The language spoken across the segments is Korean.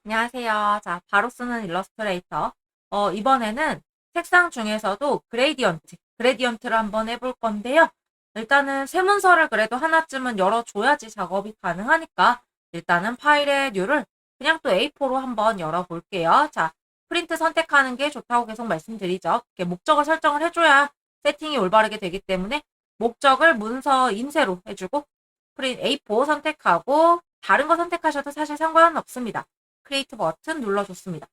안녕하세요. 자, 바로 쓰는 일러스트레이터. 이번에는 색상 중에서도 그레디언트를 한번 해볼 건데요. 일단은 세문서를 그래도 하나쯤은 열어줘야지 작업이 가능하니까 일단은 파일의 류를 그냥 또 A4로 한번 열어볼게요. 자, 프린트 선택하는 게 좋다고 계속 말씀드리죠. 이렇게 목적을 설정을 해줘야 세팅이 올바르게 되기 때문에 목적을 문서 인쇄로 해주고 A4 선택하고 다른 거 선택하셔도 사실 상관은 없습니다. 크리에이트 버튼 눌러줬습니다.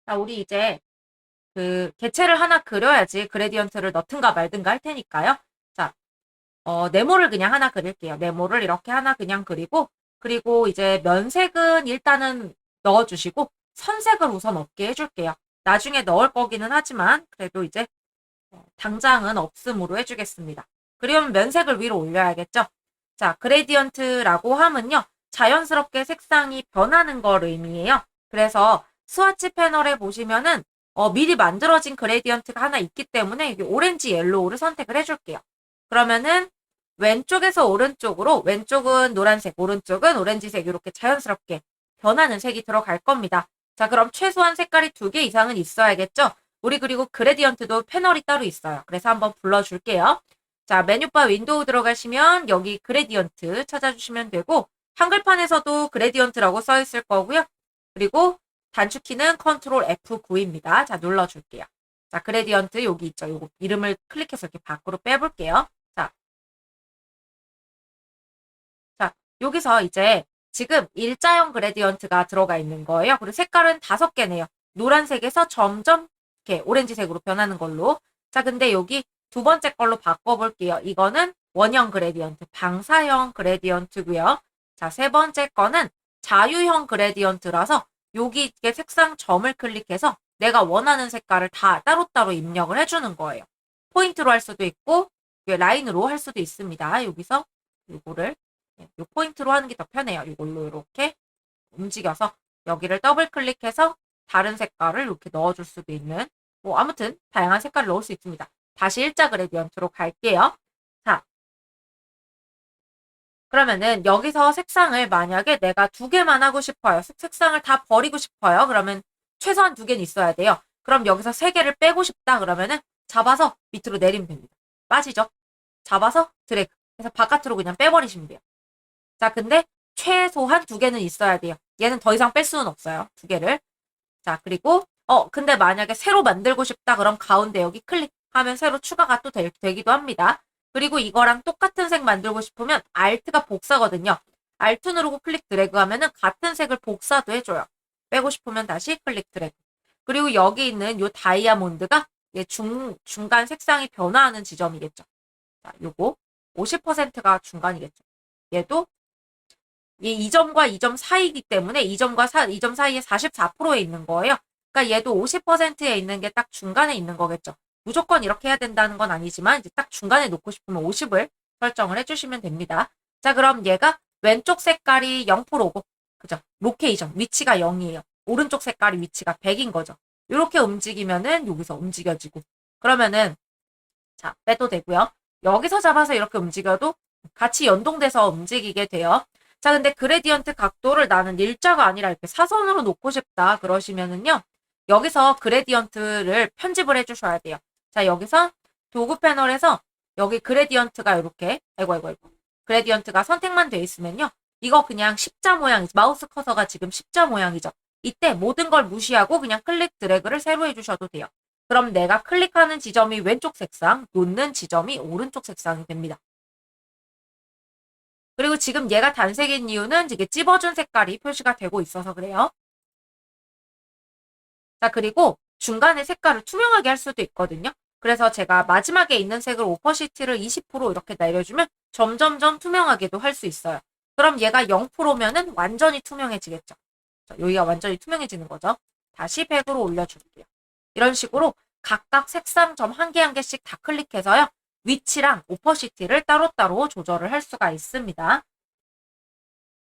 자, 우리 이제 그 개체를 하나 그려야지 그레디언트를 넣든가 말든가 할 테니까요. 자, 네모를 그냥 하나 그릴게요. 네모를 이렇게 하나 그냥 그리고 이제 면색은 일단은 넣어주시고 선색을 우선 없게 해줄게요. 나중에 넣을 거기는 하지만 그래도 이제 당장은 없음으로 해주겠습니다. 그러면 면색을 위로 올려야겠죠? 자, 그레디언트라고 하면요. 자연스럽게 색상이 변하는 걸 의미해요. 그래서 스와치 패널에 보시면은 미리 만들어진 그레디언트가 하나 있기 때문에 여기 오렌지 옐로우를 선택을 해줄게요. 그러면은 왼쪽에서 오른쪽으로 왼쪽은 노란색, 오른쪽은 오렌지색 이렇게 자연스럽게 변하는 색이 들어갈 겁니다. 자, 그럼 최소한 색깔이 2개 이상은 있어야겠죠? 우리 그리고 그레디언트도 패널이 따로 있어요. 그래서 한번 불러줄게요. 자, 메뉴바 윈도우 들어가시면 여기 그레디언트 찾아주시면 되고 한글판에서도 그레디언트라고 써 있을 거고요. 그리고 단축키는 컨트롤 F9입니다. 자, 눌러줄게요. 자, 그레디언트 여기 있죠. 요거 이름을 클릭해서 이렇게 밖으로 빼볼게요. 자, 자, 여기서 이제 지금 일자형 그레디언트가 들어가 있는 거예요. 그리고 색깔은 5개네요. 노란색에서 점점 이렇게 오렌지색으로 변하는 걸로. 자, 근데 여기 두 번째 걸로 바꿔볼게요. 이거는 원형 그레디언트, 방사형 그레디언트고요. 자, 세 번째 거는 자유형 그레디언트라서 여기 색상 점을 클릭해서 내가 원하는 색깔을 다 따로따로 입력을 해주는 거예요. 포인트로 할 수도 있고 라인으로 할 수도 있습니다. 여기서 이거를 이 포인트로 하는 게 더 편해요. 이걸로 이렇게 움직여서 여기를 더블 클릭해서 다른 색깔을 이렇게 넣어줄 수도 있는 뭐 아무튼 다양한 색깔을 넣을 수 있습니다. 다시 일자 그레디언트로 갈게요. 자, 그러면은 여기서 색상을 만약에 내가 2개만 하고 싶어요. 색상을 다 버리고 싶어요. 그러면 최소한 2개는 있어야 돼요. 그럼 여기서 3개를 빼고 싶다 그러면은 잡아서 밑으로 내리면 됩니다. 빠지죠? 잡아서 드래그. 그래서 바깥으로 그냥 빼버리시면 돼요. 자, 근데 최소한 2개는 있어야 돼요. 얘는 더 이상 뺄 수는 없어요. 2개를. 자, 그리고 근데 만약에 새로 만들고 싶다 그럼 가운데 여기 클릭하면 새로 추가가 또 되기도 합니다. 그리고 이거랑 똑같은 색 만들고 싶으면 Alt가 복사거든요. Alt 누르고 클릭 드래그 하면은 같은 색을 복사도 해줘요. 빼고 싶으면 다시 클릭 드래그. 그리고 여기 있는 요 다이아몬드가 중간 색상이 변화하는 지점이겠죠. 자, 요거 50%가 중간이겠죠. 얘도 이 점과 이 점 사이이기 때문에 이 점과 이 점 사이에 44%에 있는 거예요. 그러니까 얘도 50%에 있는 게 딱 중간에 있는 거겠죠. 무조건 이렇게 해야 된다는 건 아니지만 이제 딱 중간에 놓고 싶으면 50을 설정을 해주시면 됩니다. 자, 그럼 얘가 왼쪽 색깔이 0%고 그죠? 로케이션 위치가 0이에요. 오른쪽 색깔이 위치가 100인 거죠. 이렇게 움직이면은 여기서 움직여지고 그러면은 자, 빼도 되고요. 여기서 잡아서 이렇게 움직여도 같이 연동돼서 움직이게 돼요. 자, 근데 그레디언트 각도를 나는 일자가 아니라 이렇게 사선으로 놓고 싶다 그러시면은요. 여기서 그레디언트를 편집을 해주셔야 돼요. 자, 여기서 도구 패널에서 여기 그레디언트가 이렇게 아이고 그레디언트가 선택만 돼 있으면요. 이거 그냥 십자 모양이죠. 마우스 커서가 지금 십자 모양이죠. 이때 모든 걸 무시하고 그냥 클릭 드래그를 새로 해주셔도 돼요. 그럼 내가 클릭하는 지점이 왼쪽 색상, 놓는 지점이 오른쪽 색상이 됩니다. 그리고 지금 얘가 단색인 이유는 이게 찝어준 색깔이 표시가 되고 있어서 그래요. 자, 그리고 중간에 색깔을 투명하게 할 수도 있거든요. 그래서 제가 마지막에 있는 색을 오퍼시티를 20% 이렇게 내려주면 점점점 투명하게도 할 수 있어요. 그럼 얘가 0%면은 완전히 투명해지겠죠. 자, 여기가 완전히 투명해지는 거죠. 다시 100으로 올려줄게요. 이런 식으로 각각 색상 점 한 개 한 개씩 다 클릭해서요. 위치랑 오퍼시티를 따로따로 조절을 할 수가 있습니다.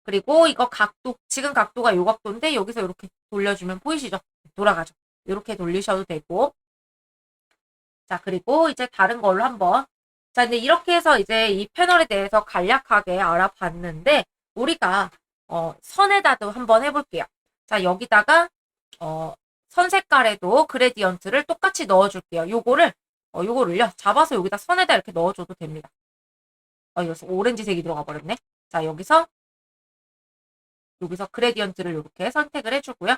그리고 이거 각도, 지금 각도가 요 각도인데 여기서 이렇게 돌려주면 보이시죠? 돌아가죠. 이렇게 돌리셔도 되고. 자, 그리고 이제 다른 걸로 한번. 자, 근데 이렇게 해서 이제 이 패널에 대해서 간략하게 알아봤는데, 우리가, 선에다도 한번 해볼게요. 자, 여기다가, 선 색깔에도 그레디언트를 똑같이 넣어줄게요. 요거를요, 잡아서 여기다 선에다 이렇게 넣어줘도 됩니다. 여기서 오렌지색이 들어가 버렸네. 자, 여기서 그레디언트를 이렇게 선택을 해주고요.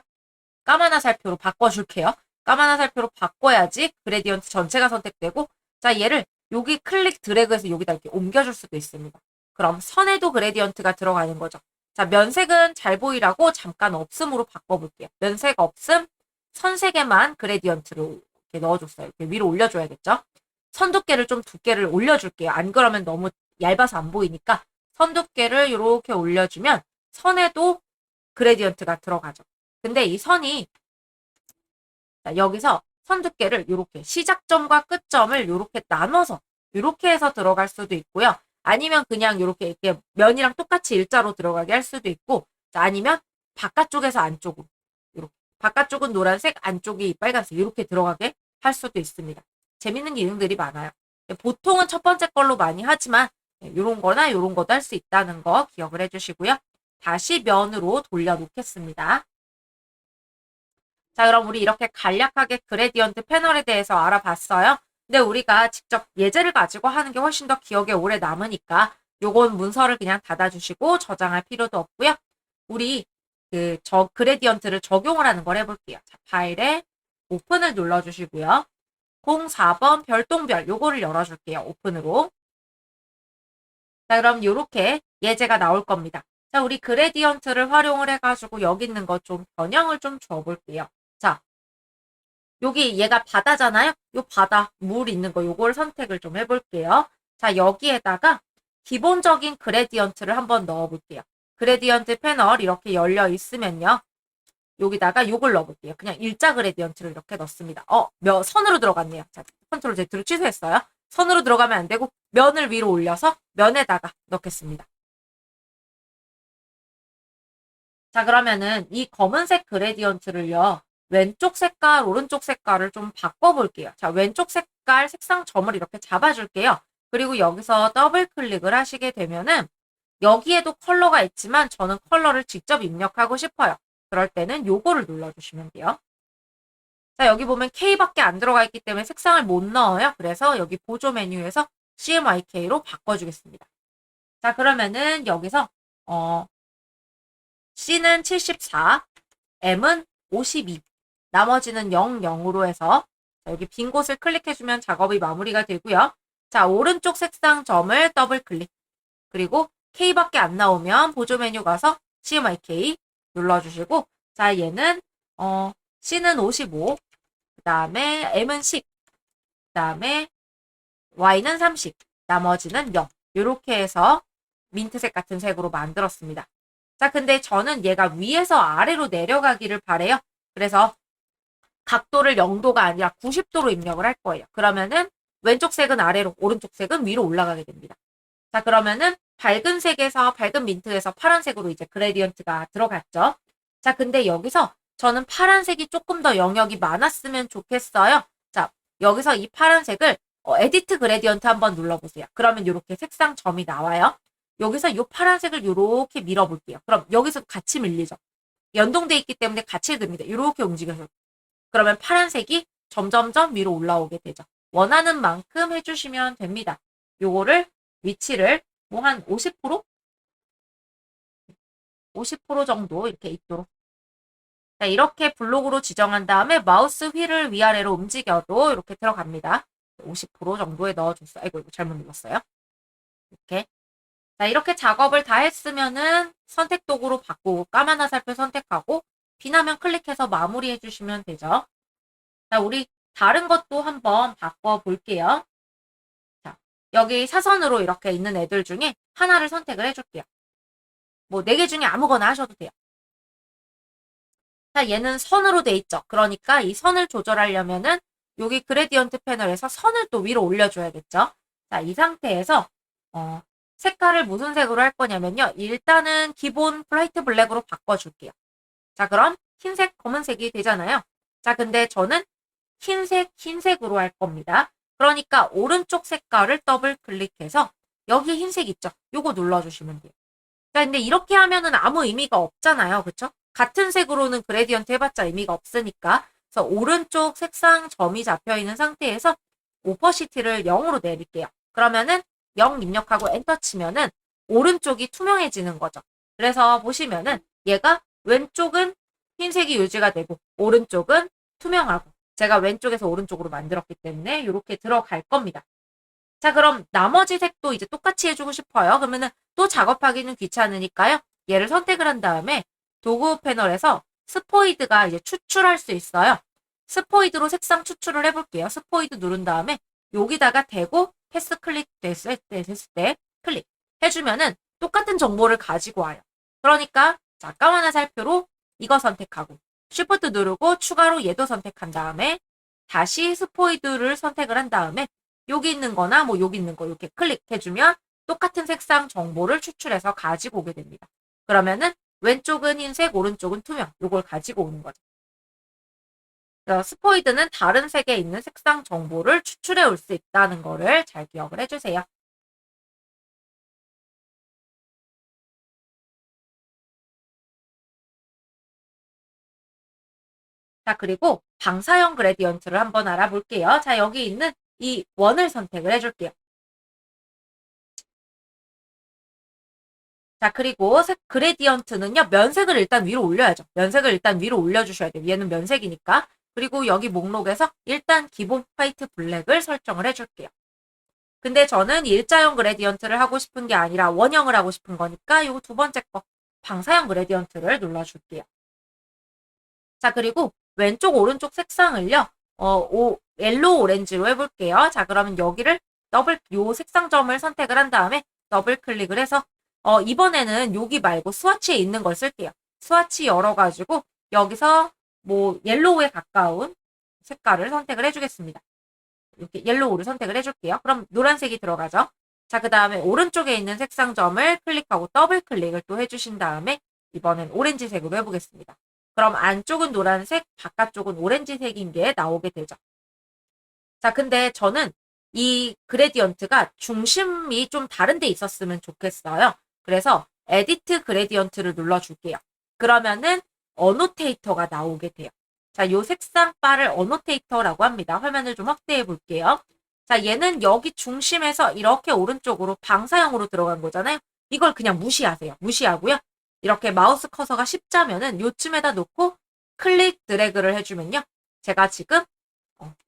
까만 화살표로 바꿔줄게요. 까만 화살표로 바꿔야지 그레디언트 전체가 선택되고, 자, 얘를 여기 클릭 드래그해서 여기다 이렇게 옮겨줄 수도 있습니다. 그럼 선에도 그레디언트가 들어가는 거죠. 자, 면색은 잘 보이라고 잠깐 없음으로 바꿔볼게요. 면색 없음, 선색에만 그레디언트를 이렇게 넣어줬어요. 이렇게 위로 올려줘야겠죠. 선 두께를 좀 두께를 올려줄게요. 안 그러면 너무 얇아서 안 보이니까 선 두께를 이렇게 올려주면 선에도 그레디언트가 들어가죠. 근데 이 선이, 자, 여기서 선 두께를 이렇게 시작점과 끝점을 이렇게 나눠서 이렇게 해서 들어갈 수도 있고요. 아니면 그냥 이렇게 면이랑 똑같이 일자로 들어가게 할 수도 있고, 자, 아니면 바깥쪽에서 안쪽으로 이렇게 바깥쪽은 노란색, 안쪽이 빨간색 이렇게 들어가게 할 수도 있습니다. 재밌는 기능들이 많아요. 보통은 첫 번째 걸로 많이 하지만 이런 거나 이런 것도 할 수 있다는 거 기억을 해주시고요. 다시 면으로 돌려놓겠습니다. 자, 그럼 우리 이렇게 간략하게 그레디언트 패널에 대해서 알아봤어요. 근데 우리가 직접 예제를 가지고 하는 게 훨씬 더 기억에 오래 남으니까 요건 문서를 그냥 닫아주시고 저장할 필요도 없고요. 우리 그레디언트를 적용을 하는 걸 해볼게요. 자, 파일에 오픈을 눌러주시고요. 04번 별똥별 요거를 열어줄게요. 오픈으로. 자, 그럼 요렇게 예제가 나올 겁니다. 자, 우리 그레디언트를 활용을 해가지고 여기 있는 거 좀 변형을 좀 줘볼게요. 자, 여기 얘가 바다잖아요? 요 바다, 물 있는 거 요걸 선택을 좀 해볼게요. 자, 여기에다가 기본적인 그레디언트를 한번 넣어볼게요. 그레디언트 패널 이렇게 열려 있으면요. 여기다가 요걸 넣어볼게요. 그냥 일자 그레디언트를 이렇게 넣습니다. 선으로 들어갔네요. 자, 컨트롤 Z로 취소했어요. 선으로 들어가면 안 되고 면을 위로 올려서 면에다가 넣겠습니다. 자, 그러면은 이 검은색 그레디언트를요. 왼쪽 색깔, 오른쪽 색깔을 좀 바꿔볼게요. 자, 왼쪽 색깔 색상 점을 이렇게 잡아줄게요. 그리고 여기서 더블 클릭을 하시게 되면은 여기에도 컬러가 있지만 저는 컬러를 직접 입력하고 싶어요. 그럴 때는 요거를 눌러주시면 돼요. 자, 여기 보면 K밖에 안 들어가 있기 때문에 색상을 못 넣어요. 그래서 여기 보조 메뉴에서 CMYK로 바꿔주겠습니다. 자, 그러면은 여기서 C는 74, M은 52, 나머지는 0, 0으로 해서 여기 빈 곳을 클릭해주면 작업이 마무리가 되고요. 자, 오른쪽 색상 점을 더블 클릭. 그리고 K밖에 안 나오면 보조 메뉴 가서 CMYK 눌러주시고, 자, 얘는 C는 55, 그 다음에 M은 10, 그 다음에 Y는 30, 나머지는 0. 이렇게 해서 민트색 같은 색으로 만들었습니다. 자, 근데 저는 얘가 위에서 아래로 내려가기를 바래요. 그래서 각도를 0도가 아니라 90도로 입력을 할 거예요. 그러면은 왼쪽 색은 아래로, 오른쪽 색은 위로 올라가게 됩니다. 자, 그러면은 밝은 색에서, 밝은 민트에서 파란색으로 이제 그레디언트가 들어갔죠. 자, 근데 여기서 저는 파란색이 조금 더 영역이 많았으면 좋겠어요. 자, 여기서 이 파란색을 에디트 그레디언트 한번 눌러보세요. 그러면 이렇게 색상 점이 나와요. 여기서 이 파란색을 이렇게 밀어볼게요. 그럼 여기서 같이 밀리죠. 연동돼 있기 때문에 같이 듭니다. 이렇게 움직여서. 그러면 파란색이 점점점 위로 올라오게 되죠. 원하는 만큼 해주시면 됩니다. 요거를 위치를 뭐 한 50%? 50% 정도 이렇게 있도록. 자, 이렇게 블록으로 지정한 다음에 마우스 휠을 위아래로 움직여도 이렇게 들어갑니다. 50% 정도에 넣어줬어요. 아이고, 이거 잘못 눌렀어요. 이렇게. 자, 이렇게 작업을 다 했으면은 선택 도구로 바꾸고 까만 화살표 선택하고 비나면 클릭해서 마무리해 주시면 되죠. 자, 우리 다른 것도 한번 바꿔 볼게요. 자, 여기 사선으로 이렇게 있는 애들 중에 하나를 선택을 해줄게요. 뭐 4개 중에 아무거나 하셔도 돼요. 자, 얘는 선으로 돼 있죠. 그러니까 이 선을 조절하려면은 여기 그레디언트 패널에서 선을 또 위로 올려줘야겠죠. 자, 이 상태에서 색깔을 무슨 색으로 할 거냐면요. 일단은 기본 브라이트 블랙으로 바꿔줄게요. 자, 그럼 흰색, 검은색이 되잖아요. 자, 근데 저는 흰색으로 할 겁니다. 그러니까 오른쪽 색깔을 더블 클릭해서 여기 흰색 있죠? 요거 눌러주시면 돼요. 자, 근데 이렇게 하면은 아무 의미가 없잖아요. 그쵸? 같은 색으로는 그레디언트 해봤자 의미가 없으니까. 그래서 오른쪽 색상 점이 잡혀 있는 상태에서 오퍼시티를 0으로 내릴게요. 그러면은 0 입력하고 엔터 치면은 오른쪽이 투명해지는 거죠. 그래서 보시면은 얘가 왼쪽은 흰색이 유지가 되고 오른쪽은 투명하고 제가 왼쪽에서 오른쪽으로 만들었기 때문에 이렇게 들어갈 겁니다. 자, 그럼 나머지 색도 이제 똑같이 해주고 싶어요. 그러면은 또 작업하기는 귀찮으니까요. 얘를 선택을 한 다음에 도구 패널에서 스포이드가 이제 추출할 수 있어요. 스포이드로 색상 추출을 해볼게요. 스포이드 누른 다음에 여기다가 대고 패스 클릭 됐을 때 클릭 해주면은 똑같은 정보를 가지고 와요. 그러니까 자, 까만화 살표로 이거 선택하고 쉬프트 누르고 추가로 얘도 선택한 다음에 다시 스포이드를 선택을 한 다음에 여기 있는 거나 뭐 여기 있는 거 이렇게 클릭해주면 똑같은 색상 정보를 추출해서 가지고 오게 됩니다. 그러면은 왼쪽은 흰색, 오른쪽은 투명. 요걸 가지고 오는 거죠. 스포이드는 다른 색에 있는 색상 정보를 추출해 올 수 있다는 거를 잘 기억을 해주세요. 자, 그리고 방사형 그레디언트를 한번 알아볼게요. 자, 여기 있는 이 원을 선택을 해줄게요. 자, 그리고 색 그레디언트는요, 면색을 일단 위로 올려야죠. 면색을 일단 위로 올려주셔야 돼요. 얘는 면색이니까. 그리고 여기 목록에서 일단 기본 화이트 블랙을 설정을 해줄게요. 근데 저는 일자형 그레디언트를 하고 싶은 게 아니라 원형을 하고 싶은 거니까 요 두 번째 거 방사형 그레디언트를 눌러줄게요. 자, 그리고 왼쪽 오른쪽 색상을요. 옐로우 오렌지로 해볼게요. 자, 그러면 여기를 요 색상점을 선택을 한 다음에 더블 클릭을 해서 이번에는 여기 말고 스와치에 있는 걸 쓸게요. 스와치 열어가지고 여기서 뭐 옐로우에 가까운 색깔을 선택을 해주겠습니다. 이렇게 옐로우를 선택을 해줄게요. 그럼 노란색이 들어가죠. 자, 그 다음에 오른쪽에 있는 색상점을 클릭하고 더블 클릭을 또 해주신 다음에 이번엔 오렌지색으로 해보겠습니다. 그럼 안쪽은 노란색, 바깥쪽은 오렌지색인 게 나오게 되죠. 자, 근데 저는 이 그레디언트가 중심이 좀 다른 데 있었으면 좋겠어요. 그래서 에디트 그레디언트를 눌러줄게요. 그러면은 어노테이터가 나오게 돼요. 자, 요 색상 바를 어노테이터라고 합니다. 화면을 좀 확대해 볼게요. 자, 얘는 여기 중심에서 이렇게 오른쪽으로 방사형으로 들어간 거잖아요. 이걸 그냥 무시하세요. 무시하고요. 이렇게 마우스 커서가 십자면은 요쯤에다 놓고 클릭 드래그를 해주면요. 제가 지금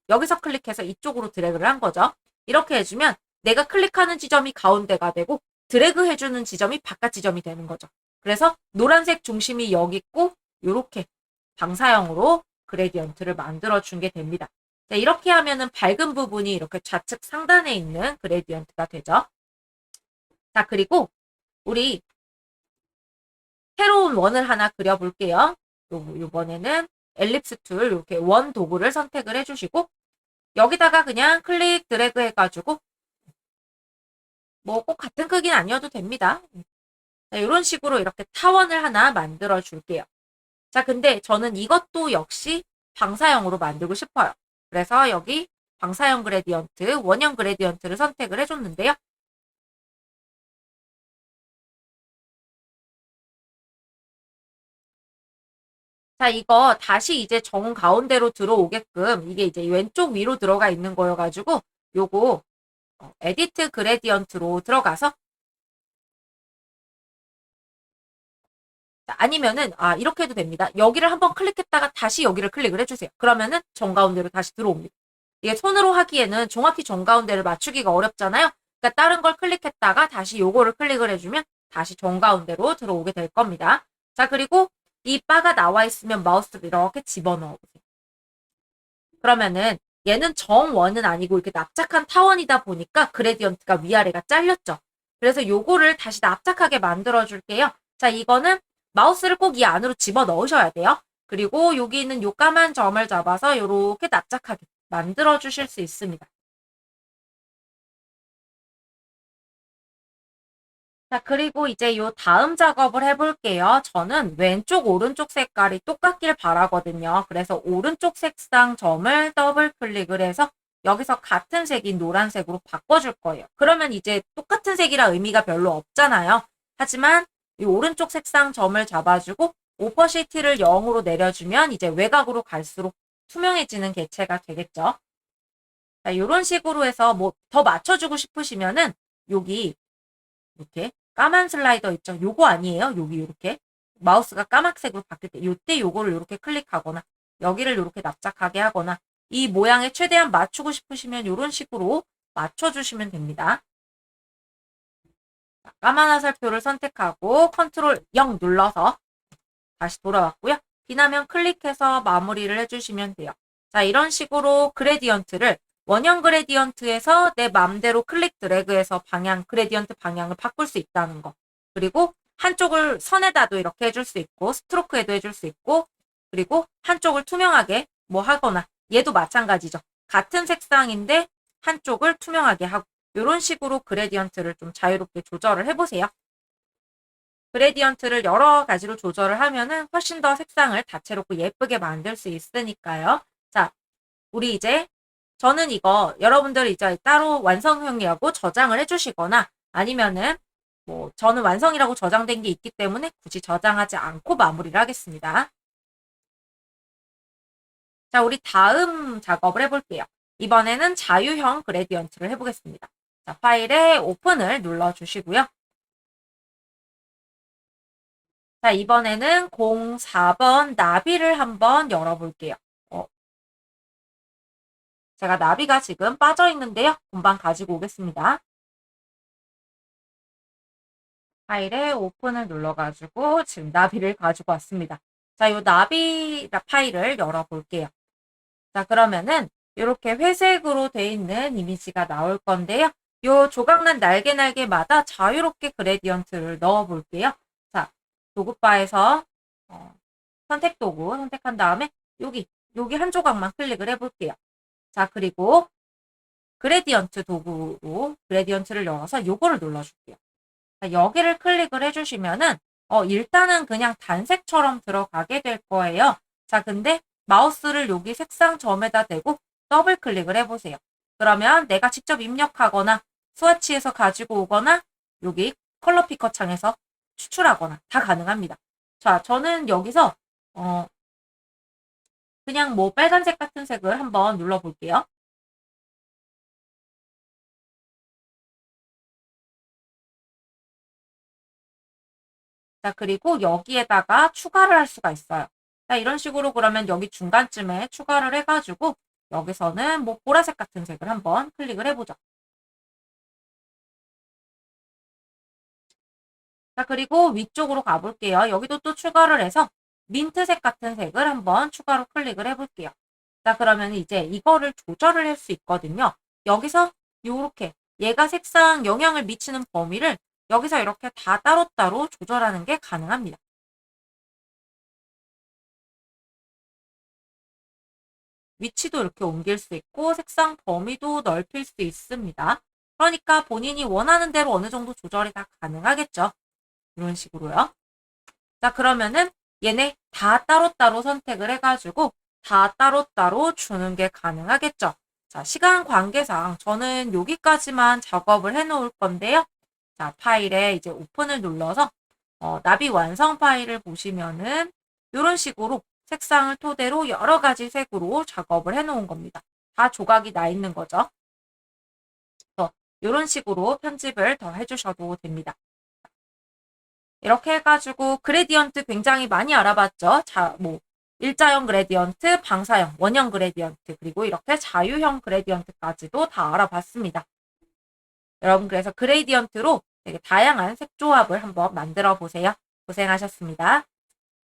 여기서 클릭해서 이쪽으로 드래그를 한 거죠. 이렇게 해주면 내가 클릭하는 지점이 가운데가 되고 드래그 해주는 지점이 바깥 지점이 되는 거죠. 그래서 노란색 중심이 여기 있고 이렇게 방사형으로 그레디언트를 만들어준 게 됩니다. 자, 이렇게 하면은 밝은 부분이 이렇게 좌측 상단에 있는 그레디언트가 되죠. 자, 그리고 우리 새로운 원을 하나 그려볼게요. 요번에는 엘립스 툴 이렇게 원 도구를 선택을 해주시고 여기다가 그냥 클릭 드래그 해가지고 뭐 꼭 같은 크기는 아니어도 됩니다. 자, 이런 식으로 이렇게 타원을 하나 만들어 줄게요. 자, 근데 저는 이것도 역시 방사형으로 만들고 싶어요. 그래서 여기 방사형 그레디언트, 원형 그레디언트를 선택을 해줬는데요. 자, 이거 다시 이제 정 가운데로 들어오게끔 이게 이제 왼쪽 위로 들어가 있는 거여가지고 요거 에디트 그레디언트로 들어가서 아니면은 이렇게 해도 됩니다. 여기를 한번 클릭했다가 다시 여기를 클릭을 해주세요. 그러면은 정가운데로 다시 들어옵니다. 이게 손으로 하기에는 정확히 정가운데를 맞추기가 어렵잖아요. 그러니까 다른 걸 클릭했다가 다시 요거를 클릭을 해주면 다시 정가운데로 들어오게 될 겁니다. 자, 그리고 이 바가 나와 있으면 마우스를 이렇게 집어넣어 보세요. 그러면은 얘는 정원은 아니고 이렇게 납작한 타원이다 보니까 그레디언트가 위아래가 잘렸죠. 그래서 요거를 다시 납작하게 만들어 줄게요. 자, 이거는 마우스를 꼭 이 안으로 집어 넣으셔야 돼요. 그리고 여기 있는 요 까만 점을 잡아서 요렇게 납작하게 만들어 주실 수 있습니다. 자, 그리고 이제 요 다음 작업을 해볼게요. 저는 왼쪽, 오른쪽 색깔이 똑같길 바라거든요. 그래서 오른쪽 색상 점을 더블 클릭을 해서 여기서 같은 색인 노란색으로 바꿔줄 거예요. 그러면 이제 똑같은 색이라 의미가 별로 없잖아요. 하지만 이 오른쪽 색상 점을 잡아주고 오퍼시티를 0으로 내려주면 이제 외곽으로 갈수록 투명해지는 개체가 되겠죠. 자, 이런 식으로 해서 뭐 더 맞춰주고 싶으시면은 여기 이렇게 까만 슬라이더 있죠? 요거 아니에요? 여기 이렇게 마우스가 까맣색으로 바뀔 때 요때 요거를 이렇게 클릭하거나 여기를 이렇게 납작하게 하거나 이 모양에 최대한 맞추고 싶으시면 이런 식으로 맞춰주시면 됩니다. 자, 까만 화살표를 선택하고 컨트롤 0 눌러서 다시 돌아왔고요. 비나면 클릭해서 마무리를 해주시면 돼요. 자, 이런 식으로 그레디언트를 원형 그레디언트에서 내 맘대로 클릭 드래그해서 그레디언트 방향을 바꿀 수 있다는 거. 그리고 한쪽을 선에다도 이렇게 해줄 수 있고, 스트로크에도 해줄 수 있고, 그리고 한쪽을 투명하게 뭐 하거나, 얘도 마찬가지죠. 같은 색상인데 한쪽을 투명하게 하고, 이런 식으로 그레디언트를 좀 자유롭게 조절을 해보세요. 그레디언트를 여러 가지로 조절을 하면은 훨씬 더 색상을 다채롭고 예쁘게 만들 수 있으니까요. 자, 우리 이제 저는 이거 여러분들 이제 따로 완성형이라고 저장을 해주시거나 아니면은 뭐 저는 완성이라고 저장된 게 있기 때문에 굳이 저장하지 않고 마무리를 하겠습니다. 자, 우리 다음 작업을 해볼게요. 이번에는 자유형 그레디언트를 해보겠습니다. 자, 파일에 오픈을 눌러주시고요. 자, 이번에는 04번 나비를 한번 열어볼게요. 제가 나비가 지금 빠져 있는데요. 금방 가지고 오겠습니다. 파일에 오픈을 눌러가지고 지금 나비를 가지고 왔습니다. 자, 이 나비 파일을 열어볼게요. 자, 그러면은 이렇게 회색으로 돼 있는 이미지가 나올 건데요. 이 조각난 날개마다 자유롭게 그레디언트를 넣어볼게요. 자, 도구바에서 선택 도구 선택한 다음에 여기 한 조각만 클릭을 해볼게요. 자, 그리고 그레디언트 도구로 그레디언트를 열어서 요거를 눌러줄게요. 자, 여기를 클릭을 해주시면은 일단은 그냥 단색처럼 들어가게 될 거예요. 자, 근데 마우스를 여기 색상 점에다 대고 더블 클릭을 해보세요. 그러면 내가 직접 입력하거나 스와치에서 가지고 오거나 여기 컬러 피커 창에서 추출하거나 다 가능합니다. 자, 저는 여기서 그냥 뭐 빨간색 같은 색을 한번 눌러볼게요. 자, 그리고 여기에다가 추가를 할 수가 있어요. 자, 이런 식으로 그러면 여기 중간쯤에 추가를 해가지고 여기서는 뭐 보라색 같은 색을 한번 클릭을 해보죠. 자, 그리고 위쪽으로 가볼게요. 여기도 또 추가를 해서 민트색 같은 색을 한번 추가로 클릭을 해볼게요. 자, 그러면 이제 이거를 조절을 할 수 있거든요. 여기서 이렇게 얘가 색상 영향을 미치는 범위를 여기서 이렇게 다 따로따로 조절하는 게 가능합니다. 위치도 이렇게 옮길 수 있고 색상 범위도 넓힐 수 있습니다. 그러니까 본인이 원하는 대로 어느 정도 조절이 다 가능하겠죠. 이런 식으로요. 자, 그러면은 얘네 다 따로따로 선택을 해가지고 다 따로따로 주는 게 가능하겠죠. 자, 시간 관계상 저는 여기까지만 작업을 해 놓을 건데요. 자, 파일에 이제 오픈을 눌러서 나비 완성 파일을 보시면은 이런 식으로 색상을 토대로 여러 가지 색으로 작업을 해 놓은 겁니다. 다 조각이 나 있는 거죠. 이런 식으로 편집을 더 해주셔도 됩니다. 이렇게 해가지고 그레디언트 굉장히 많이 알아봤죠. 자, 뭐 일자형 그레디언트, 방사형, 원형 그레디언트, 그리고 이렇게 자유형 그레디언트까지도 다 알아봤습니다. 여러분 그래서 그레디언트로 되게 다양한 색 조합을 한번 만들어 보세요. 고생하셨습니다.